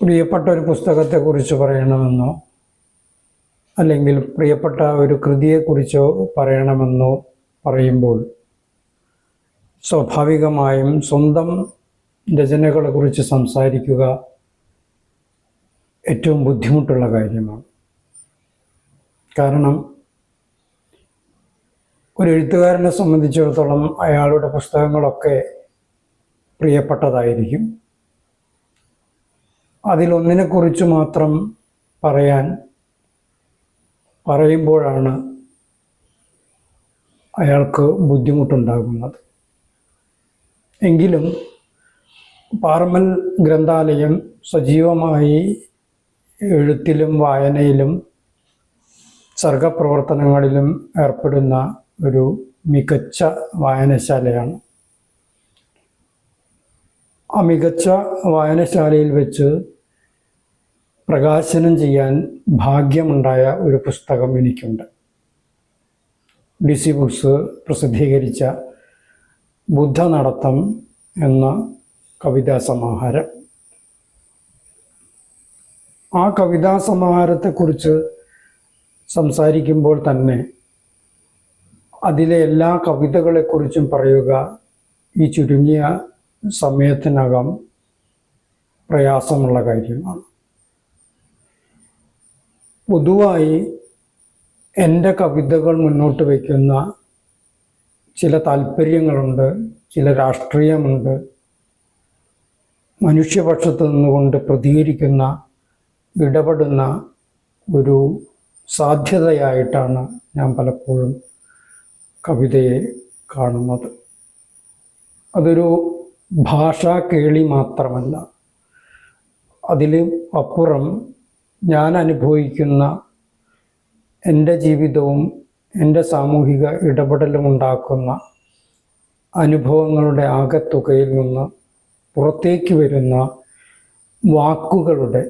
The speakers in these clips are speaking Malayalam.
പ്രിയപ്പെട്ട ഒരു പുസ്തകത്തെക്കുറിച്ച് പറയണമെന്നോ അല്ലെങ്കിൽ പ്രിയപ്പെട്ട ഒരു കൃതിയെക്കുറിച്ചോ പറയണമെന്നോ പറയുമ്പോൾ സ്വാഭാവികമായും സ്വന്തം രചനകളെക്കുറിച്ച് സംസാരിക്കുക ഏറ്റവും ബുദ്ധിമുട്ടുള്ള കാര്യമാണ്. കാരണം ഒരു എഴുത്തുകാരനെ സംബന്ധിച്ചിടത്തോളം അയാളുടെ പുസ്തകങ്ങളൊക്കെ പ്രിയപ്പെട്ടതായിരിക്കും. അതിലൊന്നിനെക്കുറിച്ച് മാത്രം പറയുമ്പോഴാണ് അയാൾക്ക് ബുദ്ധിമുട്ടുണ്ടാകുന്നത്. എങ്കിലും പാർമൽ ഗ്രന്ഥാലയം സജീവമായി എഴുത്തിലും വായനയിലും സർഗപ്രവർത്തനങ്ങളിലും ഏർപ്പെടുന്ന ഒരു മികച്ച വായനശാലയാണ്. ആ മികച്ച വായനശാലയിൽ വെച്ച് പ്രകാശനം ചെയ്യാൻ ഭാഗ്യമുണ്ടായ ഒരു പുസ്തകം എനിക്കുണ്ട്. DC ബുക്സ് പ്രസിദ്ധീകരിച്ച ബുദ്ധനടത്തം എന്ന കവിതാ സമാഹാരം. ആ കവിതാ സമാഹാരത്തെക്കുറിച്ച് സംസാരിക്കുമ്പോൾ തന്നെ അതിലെ എല്ലാ കവിതകളെക്കുറിച്ചും പറയുക ഈ ചുരുങ്ങിയ സമയത്തിനകം പ്രയാസമുള്ള കാര്യമാണ്. പൊതുവായി എൻ്റെ കവിതകൾ മുന്നോട്ട് വയ്ക്കുന്ന ചില താല്പര്യങ്ങളുണ്ട്, ചില രാഷ്ട്രീയമുണ്ട്. മനുഷ്യപക്ഷത്ത് നിന്നുകൊണ്ട് പ്രതികരിക്കുന്ന, ഇടപെടുന്ന ഒരു സാധ്യതയായിട്ടാണ് ഞാൻ പലപ്പോഴും കവിതയെ കാണുന്നത്. അതൊരു ഭാഷാ കേളി മാത്രമല്ല, അതിൽ അപ്പുറം ഞാൻ അനുഭവിക്കുന്ന എൻ്റെ ജീവിതവും എൻ്റെ സാമൂഹിക ഇടപെടലും ഉണ്ടാക്കുന്ന അനുഭവങ്ങളുടെ ആകെത്തുകയിൽ നിന്ന് പുറത്തേക്ക് വരുന്ന വാക്കുകളുടെ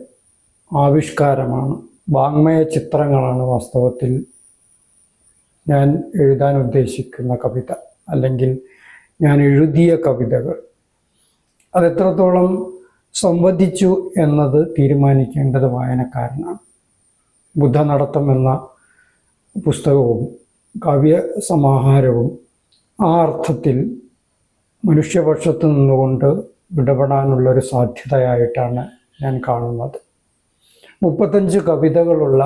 ആവിഷ്കാരമാണ്, വാങ്മയ ചിത്രങ്ങളാണ് വാസ്തവത്തിൽ ഞാൻ എഴുതാൻ ഉദ്ദേശിക്കുന്ന കവിത, അല്ലെങ്കിൽ ഞാൻ എഴുതിയ കവിതകൾ. അതെത്രത്തോളം സംവദിച്ചു എന്നത് തീരുമാനിക്കേണ്ടത് വായനക്കാരനാണ്. ബുദ്ധനടത്തം എന്ന പുസ്തകവും കാവ്യ സമാഹാരവും ആ അർത്ഥത്തിൽ മനുഷ്യപക്ഷത്ത് നിന്നുകൊണ്ട് ഇടപെടാനുള്ളൊരു സാധ്യതയായിട്ടാണ് ഞാൻ കാണുന്നത്. 35 കവിതകളുള്ള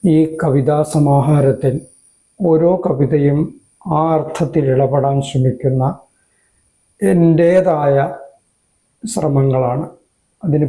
ഈ കവിതാ സമാഹാരത്തിൽ ഓരോ കവിതയും ആ അർത്ഥത്തിൽ ഇടപെടാൻ ശ്രമിക്കുന്ന എൻ്റേതായ ശ്രമങ്ങളാണ്. അതിന്